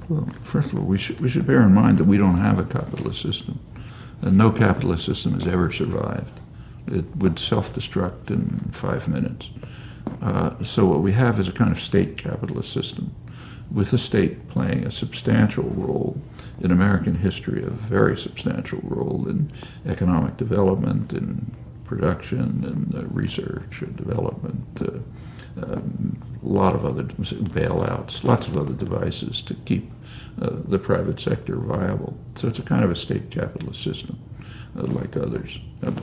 Well, first of all, we should bear in mind that we don't have a capitalist system. And no capitalist system has ever survived. It would self-destruct in 5 minutes. So what we have is a kind of state capitalist system, with the state playing a substantial role in American history, a very substantial role in economic development, in production, and research and development, a lot of other bailouts, lots of other devices to keep the private sector viable. So it's a kind of a state capitalist system, like others.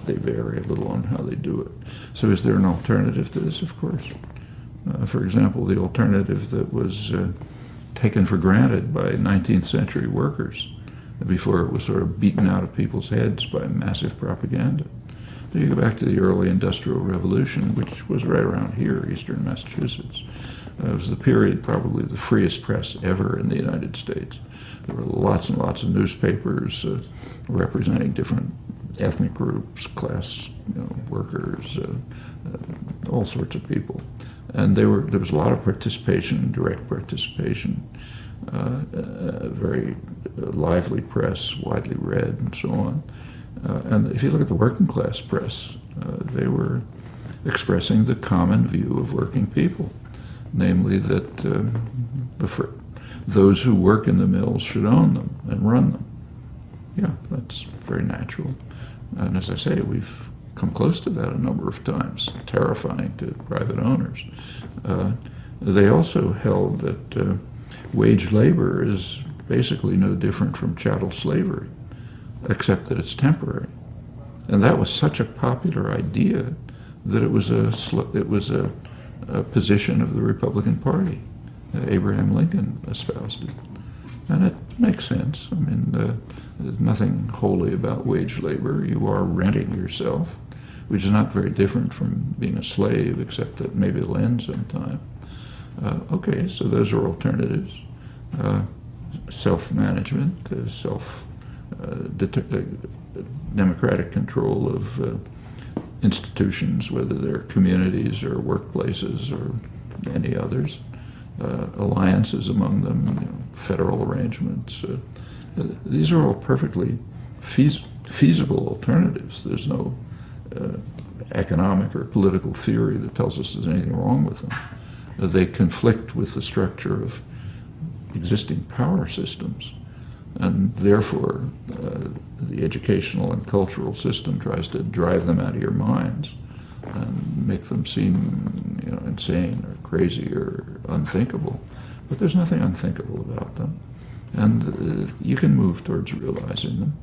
They vary a little on how they do it. So is there an alternative to this? Of course. For example, the alternative that was taken for granted by 19th century workers before it was sort of beaten out of people's heads by massive propaganda. So you go back to the early Industrial Revolution, which was right around here, eastern Massachusetts. It was the period, probably the freest press ever in the United States. There were lots and lots of newspapers representing different ethnic groups, class workers, all sorts of people. And there was a lot of participation, direct participation, very lively press, widely read, and so on. And if you look at the working class press, they were expressing the common view of working people, namely that those who work in the mills should own them and run them. Yeah, that's very natural. And as I say, we've come close to that a number of times, terrifying to private owners. They also held that wage labor is basically no different from chattel slavery, except that it's temporary. And that was such a popular idea that it was a position of the Republican Party. Abraham Lincoln espoused it. And it makes sense. I mean, there's nothing holy about wage labor. You are renting yourself, which is not very different from being a slave, except that maybe it'll end sometime. Okay, so those are alternatives. Self-management, democratic control of institutions, whether they're communities or workplaces or any others, alliances among them, federal arrangements. These are all perfectly feasible alternatives. There's no economic or political theory that tells us there's anything wrong with them. They conflict with the structure of existing power systems, and therefore the educational and cultural system tries to drive them out of your minds and make them seem insane or crazy or unthinkable. But there's nothing unthinkable about them, and you can move towards realizing them.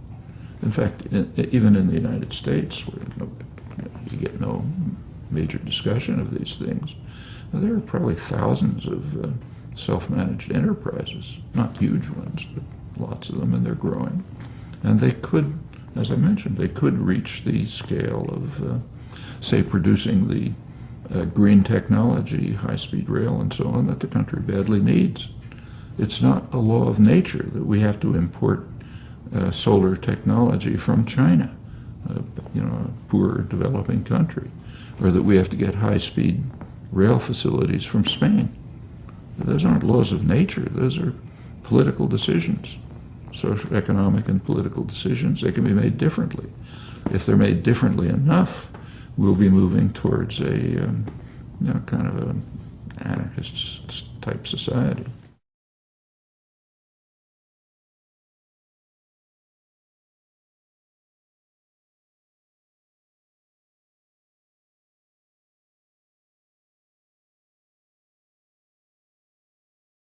In fact, even in the United States, where you get no major discussion of these things, there are probably thousands of self-managed enterprises, not huge ones, but lots of them, and they're growing. And they could, as I mentioned, they could reach the scale of, say, producing the green technology, high-speed rail and so on, that the country badly needs. It's not a law of nature that we have to import solar technology from China, a poor developing country, or that we have to get high-speed rail facilities from Spain. Those aren't laws of nature. Those are political decisions, social, economic, and political decisions. They can be made differently. If they're made differently enough, we'll be moving towards a kind of an anarchist type society.